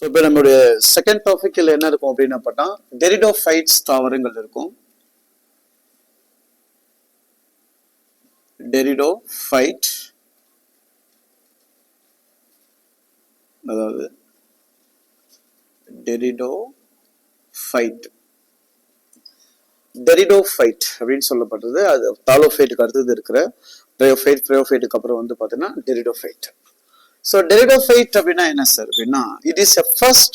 இப்போ நம்மளுடைய செகண்ட் டாபிக்ல என்ன இருக்கும் அப்படின்னா பார்த்தா டெரிடோஃபைட்ஸ் தாவரங்கள் இருக்கும். டெரிடோஃபைட் அதாவது டெரிடோஃபைட் அப்படின்னு சொல்லப்படுறது. அது தாலோஃபைட்டுக்கு அடுத்தது இருக்கிற பிரயோஃபைட்டுக்கு அப்புறம் வந்து பார்த்தீங்கன்னா டெரிடோஃபைட். So Pteridophyte அப்படின்னா என்ன சார் அப்படின்னா it is a first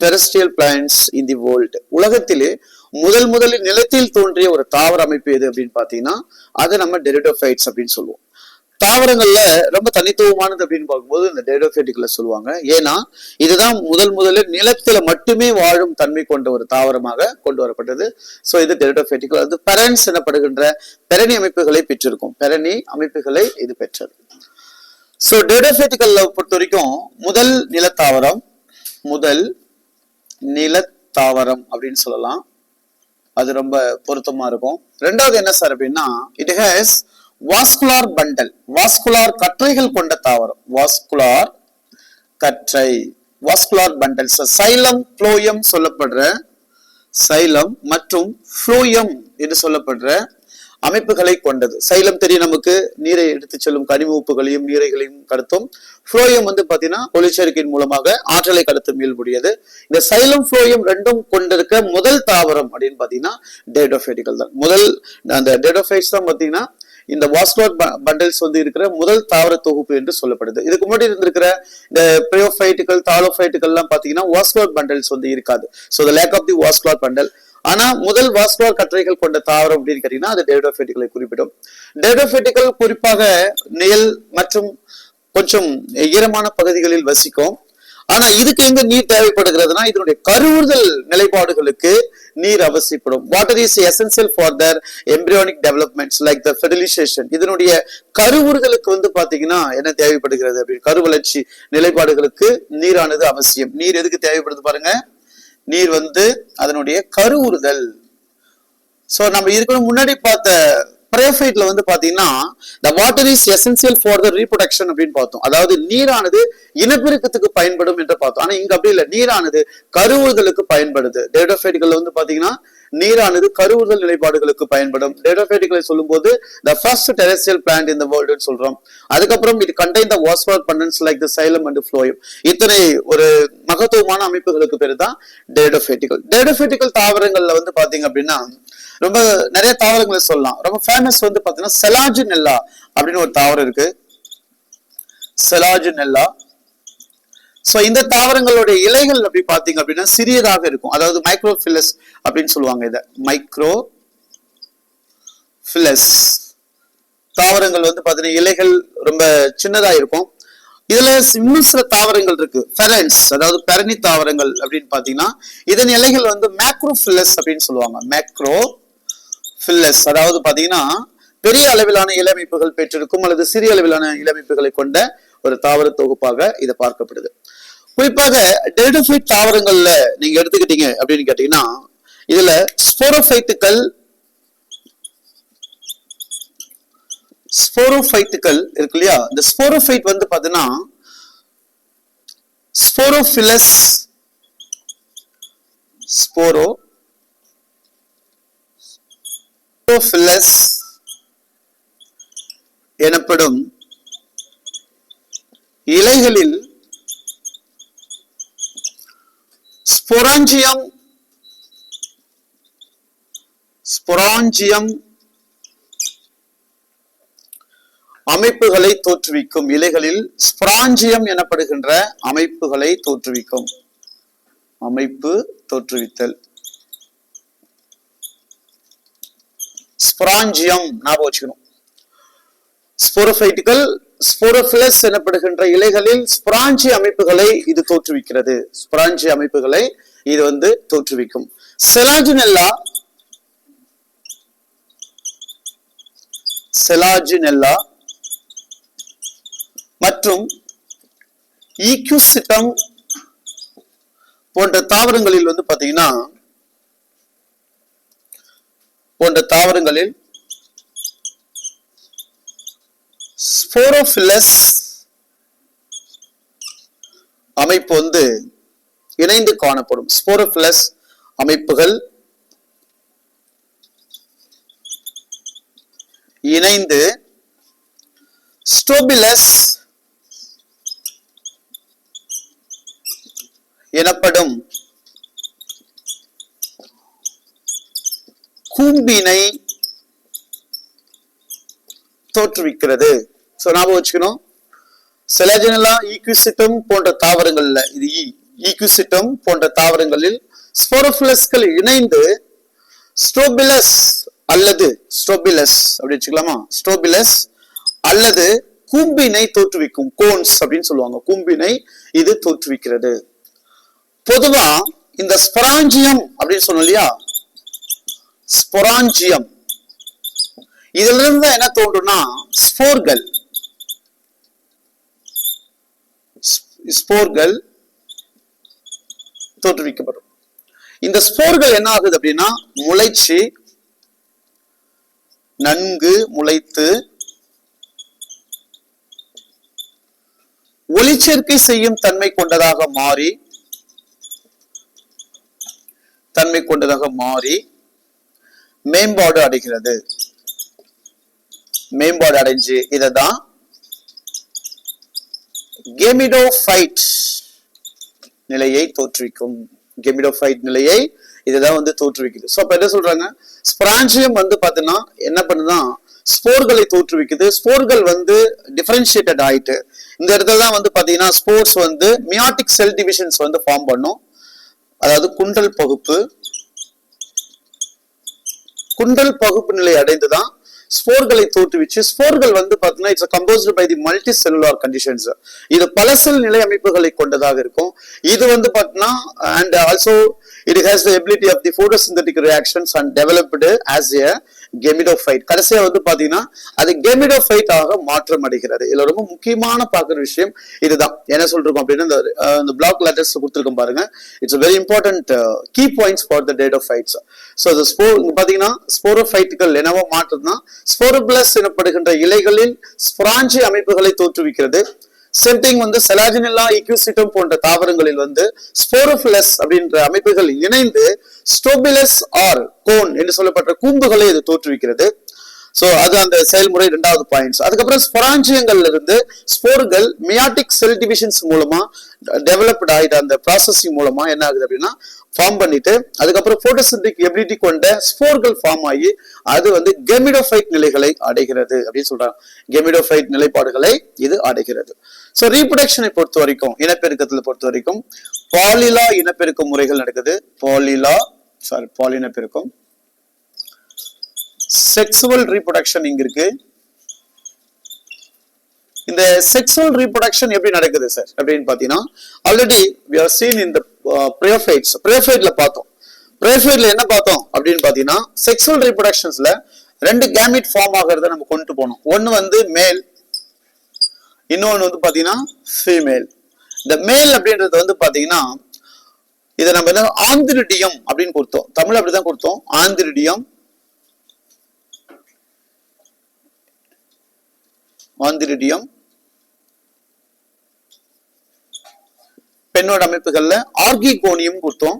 terrestrial plants in the world. உலகத்திலே முதலில் நிலத்தில் தோன்றிய ஒரு தாவர அமைப்பு எது அப்படின்னு பாத்தீங்கன்னா அதை நம்ம Pteridophytes அப்படின்னு சொல்லுவோம். தாவரங்கள்ல ரொம்ப தனித்துவமானது அப்படின்னு பார்க்கும்போது இந்த Pteridophyteகளை சொல்லுவாங்க. ஏன்னா இதுதான் முதலில் நிலத்துல மட்டுமே வாழும் தன்மை கொண்ட ஒரு தாவரமாக கொண்டு வரப்பட்டது. சோ இது Pteridophyteகள் அது பெரன்ஸ் எனப்படுகின்ற பெரணி அமைப்புகளை பெற்றிருக்கும். பெரணி அமைப்புகளை இது பெற்றது. சோ டெரிடோஃபைட்டுகளை பொறுத்த வரைக்கும் முதல் நிலத்தாவரம் அப்படின்னு சொல்லலாம். அது ரொம்ப பொருத்தமா இருக்கும். ரெண்டாவது என்ன சார் அப்படின்னா it has vascular bundle, vascular கற்றைகள் கொண்ட தாவரம். Vascular bundle. சைலம் ஃப்ளோயம் சொல்லப்படுற சைலம் மற்றும் ஃப்ளோயம் என்று சொல்லப்படுற அமைப்புகளை கொண்டது. சைலம் தெரியும் நமக்கு, நீரை எடுத்து செல்லும் கனிம உப்புகளையும் நீரைகளையும் கடத்தும். ஃப்ளோயம் வந்து பாத்தீங்கன்னா ஒளிச்சேர்க்கையின் மூலமாக ஆற்றலை கடத்தும் இயல்புடையது. இந்த சைலம் ஃப்ளோயம் ரெண்டும் கொண்டிருக்க முதல் தாவரம் அப்படின்னு பாத்தீங்கன்னா டெரிடோஃபைட்டுகள் தான். அந்த டெரிடோஃபைட்ஸ் தான் பாத்தீங்கன்னா இந்த வாஸ்குலார் பண்டல்ஸ் வந்து இருக்கிற முதல் தாவர தொகுப்பு என்று சொல்லப்படுது. இதுக்கு முன்னாடி இருந்திருக்கிற இந்த பிரயோஃபைட்டுகள் தாலோஃபைட்டுகள் எல்லாம் பாத்தீங்கன்னா வாஸ்குலார் பண்டல்ஸ் வந்து இருக்காது. So the lack of the vascular bundle. ஆனா முதல் வாஸ்குலார் கற்றைகள் கொண்ட தாவரம் அப்படின்னு கேட்டீங்கன்னா அது டெரிடோஃபைட்டுகளை குறிப்பிடும். டெரிடோஃபைட்டுகள் குறிப்பாக நிழல் மற்றும் கொஞ்சம் ஈரமான பகுதிகளில் வசிக்கும். ஆனா இதுக்கு எங்க நீர் தேவைப்படுகிறதுனா இதனுடைய கருவுறுதல் நிலைப்பாடுகளுக்கு நீர் அவசியப்படும். Water is essential for their embryonic developments like the fertilisation. இதனுடைய கருவுறுதலுக்கு வந்து பாத்தீங்கன்னா என்ன தேவைப்படுகிறது அப்படின்னு கருவளர்ச்சி நிலைப்பாடுகளுக்கு நீரானது அவசியம். நீர் எதுக்கு தேவைப்படுது பாருங்க, நீர் வந்து அதனுடைய கருவுறுதல். சோ நம்ம இதுக்கு முன்னாடி பார்த்த பிரயோஃபைட்ல வந்து பாத்தீங்கன்னா the water is essential for the reproduction அப்படின்னு பார்த்தோம். அதாவது நீரானது இனப்பெருக்கத்துக்கு பயன்படும் என்று பார்த்தோம். ஆனா இங்க அப்படி இல்லை, நீரானது கருவுறுதலுக்கு பயன்படுது. டெரிடோஃபைட்டுகள் வந்து பாத்தீங்கன்னா நீரானது கருவுறுதல் நிலைப்பாடுகளுக்கு பயன்படும். டெரிடோஃபைட்டுகளை சொல்லும் போது the first terrestrial plant in the world சொல்றோம். அதுக்கப்புறம் இது contain the vascular bundles like the xylem and phloem. இத்தனை ஒரு மகத்துவமான அமைப்புகளுக்கு பேரு தான் டெரிடோஃபைட்டுகள். டெரிடோஃபைட்டுகள் தாவரங்கள்ல வந்து பாத்தீங்க அப்படின்னா ரொம்ப நிறைய தாவரங்களை சொல்லலாம். ரொம்ப ஃபேமஸ் வந்து பாத்தீங்கன்னா செலாஜினெல்லா அப்படின்னு ஒரு தாவரம் இருக்கு. செலாஜினெல்லா. சோ இந்த தாவரங்களுடைய இலைகள் அப்படி பாத்தீங்க அப்படின்னா சிறியதாக இருக்கும். அதாவது மைக்ரோஃபிலஸ் அப்படின்னு சொல்லுவாங்க. இத மைக்ரோஃபிலஸ் தாவரங்கள் வந்து பாத்தீங்கன்னா இலைகள் ரொம்ப சின்னதா இருக்கும். இதுல இன்னும் சில தாவரங்கள் இருக்கு, ஃபெரன்ஸ் அதாவது பெரணி தாவரங்கள் அப்படின்னு பாத்தீங்கன்னா இதன் இலைகள் வந்து மேக்ரோஃபிலஸ் அப்படின்னு சொல்லுவாங்க. மேக்ரோஃபிலஸ் அதாவது பாத்தீங்கன்னா பெரிய அளவிலான இலமைப்புகள் பெற்றிருக்கும் அல்லது சிறிய அளவிலான இலமைப்புகளை கொண்ட ஒரு தாவர தொகுப்பாக இது பார்க்கப்படுது. குறிப்பாக டெரிடோஃபைட் தாவரங்கள்ல நீங்க எடுத்துக்கிட்டீங்க அப்படின்னு கேட்டீங்கன்னா இதுல ஸ்போரோஃபைட்டுகள் இருக்கு இல்லையா. இந்த ஸ்போரோஃபைட் வந்து பாத்தீங்கன்னா ஸ்போரோஃபிலஸ் எனப்படும் இலைகளில் ஸ்பொராஞ்சியம் அமைப்புகளை தோற்றுவிக்கும். இலைகளில் ஸ்பொராஞ்சியம் எனப்படுகின்ற அமைப்புகளை தோற்றுவிக்கும். அமைப்பு தோற்றுவித்தல் ஸ்பொராஞ்சியம் ஞாபகம் வச்சுக்கணும். ஸ்போரோஃபைட்டுகள் ஸ்போரோஃபிலஸ் எனப்படுகின்ற இலைகளில் ஸ்பொராஞ்சிய அமைப்புகளை இது தோற்றுவிக்கிறது. ஸ்பொராஞ்சிய அமைப்புகளை இது வந்து தோற்றுவிக்கும். செலாஜினெல்லா மற்றும் ஈக்யூசிட்டம் போன்ற தாவரங்களில் வந்து பாத்தீங்கன்னா ஸ்போரோஃபிலஸ் அமைப்பு வந்து இணைந்து காணப்படும் ஸ்போரோஃபிலஸ் அமைப்புகள் இணைந்து ஸ்டோபிலஸ் எனப்படும் கூம்பினை தோற்றுவிக்கிறது. ஞாபகம் வச்சுக்கணும், செலஜினலா ஈக்விசிட்டம் போன்ற தாவரங்கள்ல இது ஈக்விசிட்டம் போன்ற தாவரங்களில் ஸ்போரோஃபிலஸ்கள் இணைந்து ஸ்டோபிலஸ் அல்லது ஸ்டோபிலஸ் அப்படி வச்சுக்கலாமா, ஸ்டோபிலஸ் அல்லது கூம்பினை தோற்றுவிக்கும், கோன்ஸ் அப்படின்னு சொல்லுவாங்க, கூம்பினை இது தோற்றுவிக்கிறது. பொதுவா இந்த ஸ்பொராஞ்சியம் அப்படின்னு சொன்னோம் இல்லையா, ஸ்பொராஞ்சியம் இதுல இருந்து என்ன தோன்றும்னா ஸ்போர்கள், ஸ்போர்கள் தோற்றுவிக்கப்படும். இந்த ஸ்போர்கள் என்ன ஆகுது அப்படின்னா முளைச்சு நன்கு முளைத்து ஒளிச்சேர்க்கை செய்யும் தன்மை கொண்டதாக மாறி மேம்பாடு அடைகிறது. மேம்பாடு அடைஞ்சு இததான் கெமிடோஃபைட் நிலையை தோற்றுவிக்கும். கெமிடோஃபைட் நிலையை இதுதான் தோற்றுவிக்குது. சோ அப்ப என்ன சொல்றாங்க, ஸ்பொராஞ்சியம் பாத்தீங்கன்னா என்ன பண்ணுதான் ஸ்போர்களை தோற்றுவிக்குது. ஸ்போர்கள் டிஃபரன்ஷியேட்டட் ஆயிட்டு இந்த இடத்துல தான் பாத்தீங்கன்னா ஸ்போர்ஸ் மியாட்டிக் செல் டிவிஷன்ஸ் ஃபார்ம் பண்ணும். அதாவது குண்டல் பகுப்பு நிலை அடைந்துதான் ஸ்போர்களை தோற்றுவிச்சு. ஸ்போர்கள் பாத்தீங்கன்னா it's composed by the multicellular conditions. இது பல செல் நிலை அமைப்புகளை கொண்டதாக இருக்கும். இது பாத்தீங்கன்னா and also it has the ability of the photosynthetic reactions and developed as a கெமிடோஃபைட். கடைசியா பாத்தீங்கன்னா அது கெமிடோஃபைட் ஆக மாற்றம் அடைகிறது. இதுல ரொம்ப முக்கியமான பாக்குற விஷயம் இதுதான். என்ன சொல்றோம் அப்படின்னா இந்த பிளாக் லெட்டர்ஸ் கொடுத்திருக்கோம் பாருங்க. It's very important key points for the gametophytes. So the பாத்தீங்கன்னா ஸ்போரோஃபைட்டுகள் என்னவோ மாற்றம்னா ஸ்போரோபிளஸ் எனப்படுகின்ற இலைகளில் ஸ்பொராஞ்சி அமைப்புகளை தோற்றுவிக்கிறது. சென்டிங் செலாஜினெல்லா ஈக்விசிட்டம் போன்ற தாவரங்களில் ஸ்போரோஃபிலஸ் அப்படின்ற அமைப்புகள் இணைந்து ஸ்டோபிலஸ் ஆர் கோன் என்று சொல்லப்பட்ட கூம்புகளை இது தோற்றுவிக்கிறது. சோ அது அந்த செயல்முறை இரண்டாவது பாயிண்ட்ஸ். அதுக்கப்புறம் ஸ்பொராஞ்சியங்கள்ல இருந்து ஸ்போர்கள் மியாட்டிக் செல் டிவிஷன்ஸ் மூலமா டெவலப்ட் ஆயிட்ட அந்த ப்ராசஸிங் மூலமா என்ன ஆகுது அப்படின்னா ஃபார்ம் பண்ணிட்டு அதுக்கப்புறம் போட்டோசிந்தட்டிக் எபிலிட்டி கொண்ட ஸ்போர்கள் ஃபார்ம் ஆகி அது கெமிடோஃபைட் நிலைகளை அடைகிறது அப்படின்னு சொல்றாங்க. கெமிடோஃபைட் நிலைப்பாடுகளை இது அடைகிறது. சோ ரீப்ரொடக்ஷனை பொறுத்த வரைக்கும், இனப்பெருக்கத்துல பொறுத்த வரைக்கும் பாலிலா இனப்பெருக்க முறைகள் நடக்குது. பாலினப்பெருக்கம். செக்சுவல் ரீப்ரொடக்ஷன் இங்க இருக்கு. இந்த செக்சுவல் ரீப்ரொடக்ஷன் எப்படி நடக்குது சார் அப்படின்னு பாத்தீங்கன்னா already we have seen in the ப்ரியோஃபைட்ஸ். ப்ரியோஃபைட்ல பார்த்தோம். ப்ரியோஃபைட்ல என்ன பார்த்தோம் அப்படின்னு பாத்தீங்கன்னா செக்சுவல் ரீப்ரொடக்ஷன்ஸ்ல ரெண்டு கேமிட் ஃபார்ம் ஆகிறத நம்ம கொண்டு போனோம். ஒன்னு மேல், இன்னொன்னு பாத்தீங்கன்னா ஃபீமேல். இந்த மேல் அப்படின்றது பாத்தீங்கன்னா இதை நம்ம என்ன ஆந்திரிடியம் அப்படின்னு கொடுத்தோம். தமிழ் அப்படிதான் கொடுத்தோம், ஆந்திரிடியம். ஆந்திரிடியம் பெண்ணோட அமைப்புகள்ல ஆர்கிகோனியம் கொடுத்தோம்.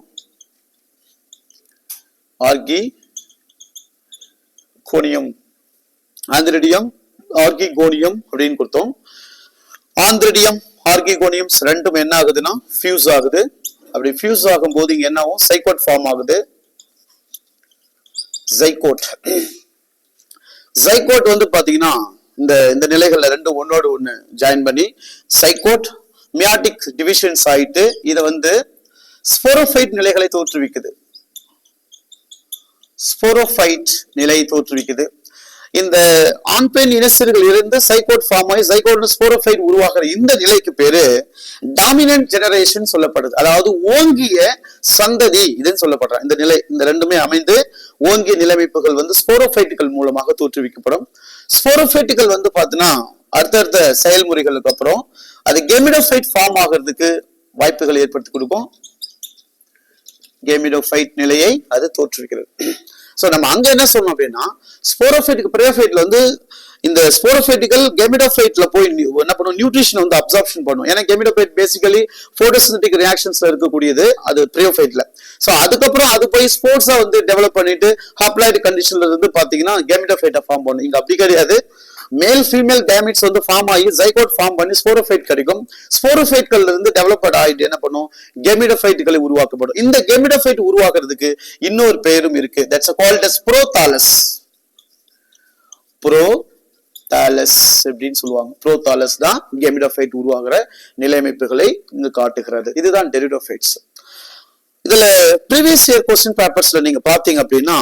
ஆர்கிகோனியம், ஆந்திரிடியம், ஆர்கிகோனியம் அப்படின்னு கொடுத்தோம். ஆந்திரிடியம் ஆர்கிகோனியம் ரெண்டும் என்ன ஆகுதுன்னா ஃபியூஸ் ஆகுது. அப்படி ஃபியூஸ் ஆகும் போது இங்க என்ன ஆகும், சைகோட் ஃபார்ம் ஆகுது. ஜைகோட் பாத்தீங்கன்னா இந்த நிலைகள்ல ரெண்டு ஒன்னோடு ஒண்ணு ஜாயின் பண்ணி சைகோட் மியாட்டிக் டிவிஷன்ஸ் ஆயிட்டு இதை ஸ்போரோஃபைட் நிலைகளை தோற்றுவிக்குது. ஸ்போரோஃபைட் நிலையை தோற்றுவிக்குது. இந்த ஆண் பெண் இனசிறுகள் இருந்து சைகோட் ஃபார்ம் ஆகி சைகோட் ஸ்போரோஃபைட் உருவாகிற இந்த நிலைக்கு பேரு டாமினன்ட் ஜெனரேஷன் சொல்லப்படுது. அதாவது ஓங்கிய சந்ததி இதுன்னு சொல்லப்படுற இந்த நிலை. இந்த ரெண்டுமே அமைந்து ஓங்கிய நிலைமைப்புகள் ஸ்போரோஃபைட்டுகள் மூலமாக தோற்றுவிக்கப்படும். ஸ்போரோஃபைட்டுகள் பாத்தீங்கன்னா அடுத்தடுத்த செயல்முறைகளுக்கு அப்புறம் அது கெமிடோஃபைட் ஃபார்ம் ஆகிறதுக்கு வாய்ப்புகள் ஏற்படுத்தி கொடுக்கும். கெமிடோஃபைட் நிலையை அது தோற்றுவிக்கிறது. சோ நம்ம அங்க என்ன சொன்னோம் அப்படின்னா ஸ்போரோஃபைட்டுக்கு பிரயோஃபைட்ல வந்து இந்த ஸ்போரோஃபைட்டிக்கல் கெமிடோஃபைட்ல போய் என்ன பண்ணும் நியூட்ரிஷன் வந்து அப்சார்ப்ஷன் பண்ணும். ஏன்னா கெமிடோஃபைட் பேசிக்கலி போட்டோசிந்தட்டிக் ரியாக்ஷன்ஸ்ல இருக்கக்கூடியது அது பிரயோஃபைட்ல. சோ அதுக்கப்புறம் அது போய் ஸ்போர்ட்ஸா வந்து டெவலப் பண்ணிட்டு ஹாப்ளாய்டு கண்டிஷன்ல இருந்து பாத்தீங்கன்னா கெமிடோஃபைட்டை ஃபார்ம் பண்ணும். இங்க அப்படி கிடையாது. மேல் ஃபீமேல் கேமிட்ஸ் வந்து ஃபார்ம் ஆகி ஜைகோட் ஃபார்ம் பண்ணி ஸ்போரோஃபைட் கிடைக்கும். ஸ்போரோஃபைட்கள்ல இருந்து டெவலப்ட் ஆயிட்டு என்ன பண்ணும் கெமிடோஃபைட்டுகளை உருவாக்கப்படும். இந்த கெமிடோஃபைட் உருவாக்குறதுக்கு இன்னொரு பெயரும் இருக்கு. That's called as prothallus. Prothallus அப்படின்னு சொல்லுவாங்க. புரோதாலஸ் தான் கெமிடோஃபைட் உருவாகிற நிலையமைப்புகளை இங்கு காட்டுகிறது. இதுதான் டெரிடோஃபைட்ஸ். இதுல ப்ரீவியஸ் இயர் क्वेश्चन பேப்பர்ஸ்ல நீங்க பாத்தீங்க அப்படின்னா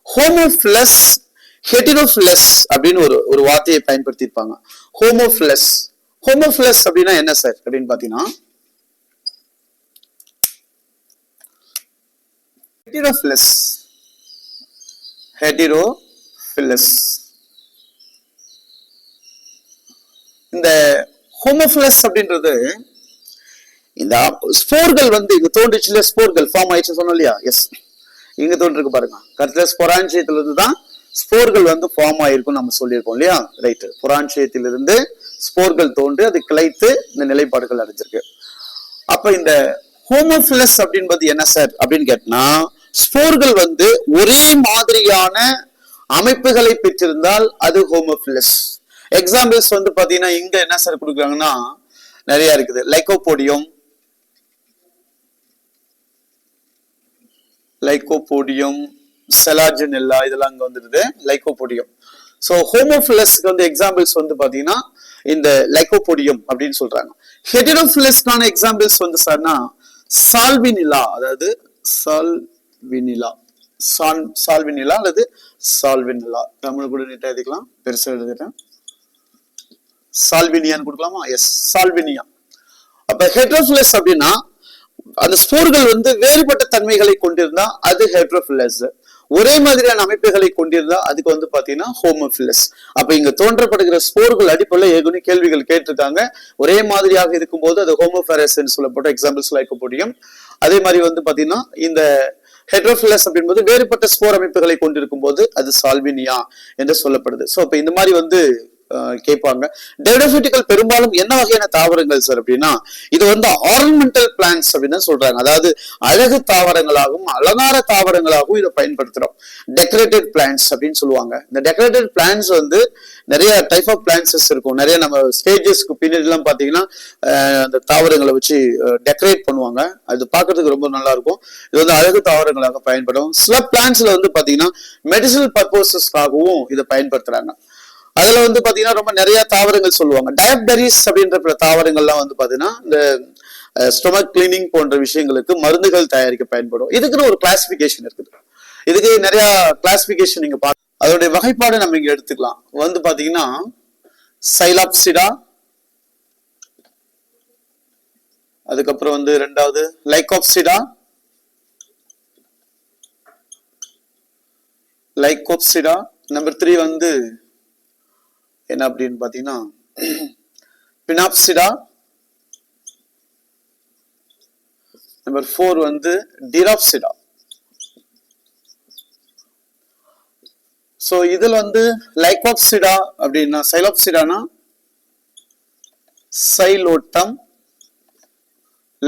ஹோமோஃபிலஸ் ஹெட்டிரோஃபிலஸ் அப்படின்னு ஒரு வார்த்தையை பயன்படுத்தி இருப்பாங்க. ஹோமோஃபிலஸ். ஹோமோஃபிலஸ் அப்படின்னா என்ன சார் அப்படின்னு பாத்தீங்கன்னா ஹெட்டிரோஃபிலஸ். ஹெட்டிரோஃபிலஸ். இந்த ஹோமோஃபிலஸ் அப்படின்றது இந்த ஸ்போர்கள் வந்து இங்க தோன்றுச்சுல ஸ்போர்கள் ஃபார்ம் ஆயிடுச்சு சொன்னோம் இல்லையா? எஸ், இங்க தோன்றிருக்கு பாருங்க. கருத்துல ஸ்பொரான்சியத்துல இருந்து தான் ஸ்போர்கள் வந்து ஃபார்ம் ஆயிருக்கும் நம்ம சொல்லியிருக்கோம் இல்லையா? ரைட். புரான்சியத்திலிருந்து ஸ்போர்கள் தோன்றி அது கிளைத்து இந்த நிலைப்பாடுகள் அடைஞ்சிருக்கு. அப்ப இந்த ஹோமோஃபிலஸ் அப்படின்றது என்ன சார் அப்படின்னு கேட்டா ஸ்போர்கள் வந்து ஒரே மாதிரியான அமைப்புகளை பெற்றிருந்தால் அது ஹோமோஃபிலஸ். எக்ஸாம்பிள்ஸ் வந்து பாத்தீங்கன்னா இங்க என்ன சார் கொடுக்குறாங்கன்னா நிறைய இருக்குது. லைக்கோபோடியம், லைக்கோபோடியம், செலாஜினெல்லா இதெல்லாம் அங்க வந்துருது. லைக்கோபோடியம். சோ ஹோமோஃபிலஸ்க்கு வந்து எக்ஸாம்பிள்ஸ் வந்து பாத்தீங்கன்னா இந்த லைக்கோபோடியம் அப்படின்னு சொல்றாங்க. ஹெட்டிரோஃபிலஸ்க்கான எக்ஸாம்பிள்ஸ் வந்து சார்னா சால்வினிலா, அதாவது சால்வினிலா, சால்வினிலா அல்லது சால்வினிலா. தமிழ் கூட நீட்டா எழுதிக்கலாம், பெருசா எழுதிட்டேன். சால்வினியான்னு கொடுக்கலாமா? எஸ், சால்வினியா. அப்ப ஹெட்ரோஃபிலஸ் அப்படின்னா அந்த ஸ்போர்கள் வந்து வேறுபட்ட தன்மைகளை கொண்டிருந்தா அது ஹெட்ரோஃபிலஸ். ஒரே மாதிரியான அமைப்புகளை கொண்டிருந்தா அதுக்கு வந்து பாத்தீங்கன்னா ஹோமோஃபிலஸ். அப்ப இங்க தோன்றப்படுகிற ஸ்போர்கள் அடிப்படையில் ஏற்கனவே கேள்விகள் கேட்டிருக்காங்க. ஒரே மாதிரியாக இருக்கும்போது அது ஹோமோஃபெரஸ் சொல்லப்பட்ட எக்ஸாம்பிள்ஸ் லைக்கோபோடியம். அதே மாதிரி வந்து பாத்தீங்கன்னா இந்த ஹெட்ரோஃபிலஸ் அப்படின்பது வேறுபட்ட ஸ்போர் அமைப்புகளை கொண்டிருக்கும் போது அது சால்வினியா என்று சொல்லப்படுது. சோ அப்ப இந்த மாதிரி வந்து கேட்பாங்க. டெரிடோஃபைட்டுகள் பெரும்பாலும் என்ன வகையான தாவரங்கள் சார் அப்படின்னா இது வந்து ஆர்னமெண்டல் பிளான்ட்ஸ் அப்படின்னு சொல்றாங்க. அதாவது அழகு தாவரங்களாகவும் அலங்கார தாவரங்களாகவும் இதை பயன்படுத்துறோம். டெக்கரேட்டட் பிளான்ட்ஸ் அப்படின்னு சொல்லுவாங்க. இந்த டெக்கரேட்டட் பிளான்ட்ஸ் வந்து நிறைய டைப் ஆஃப் பிளான்ட்ஸ் இருக்கும். நிறைய நம்ம ஸ்டேஜஸ்க்கு பின்னாடி எல்லாம் பாத்தீங்கன்னா அந்த தாவரங்களை வச்சு டெக்கரேட் பண்ணுவாங்க. அது பார்க்கறதுக்கு ரொம்ப நல்லா இருக்கும். இது வந்து அழகு தாவரங்களாக பயன்படும். சில பிளான்ட்ஸ்ல வந்து பாத்தீங்கன்னா மெடிசினல் பர்பஸஸ்க்காகவும் இதை பயன்படுத்துறாங்க. அதுல வந்து பாத்தீங்கன்னா ரொம்ப நிறைய தாவரங்கள் சொல்லுவாங்க. டயப்டரிஸ் அப்படின்ற தாவரங்கள்லாம் வந்து பாத்தீங்கன்னா இந்த ஸ்டொமக் கிளீனிங் போன்ற விஷயங்களுக்கு மருந்துகள் தயாரிக்க பயன்படும். இதுக்குன்னு ஒரு கிளாசிபிகேஷன் இருக்குது. இதுக்கு நிறைய கிளாசிபிகேஷன் நீங்க பார்க்க, அதோடைய வகைப்பாடு நம்ம இங்க எடுத்துக்கலாம். வந்து பாத்தீங்கன்னா சைலாப்சிடா, அதுக்கப்புறம் வந்து ரெண்டாவது லைகோப்சிடா, லைகோப்சிடா. நம்பர் 3 வந்து என்ன அப்படின்னு பாத்தீங்கன்னா பினாப்சிடா. நம்பர் 4 வந்து டிராப்சிடா. சோ இதுல வந்து லைகோப்சிடா அப்படின்னா சைலோப்சிடானா சைலோட்டம்,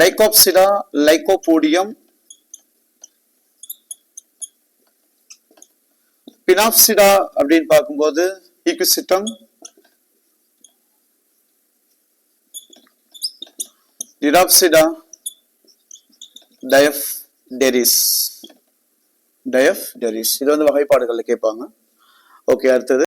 லைகோப்சிடா லைகோபோடியம், பினாப்சிடா அப்படின்னு பார்க்கும்போது ஈக்விசிட்டம், டிராப்சிடா டயப்டெரிஸ். இது வந்து வகைப்பாடுகள்ல கேட்பாங்க. ஓகே, அடுத்தது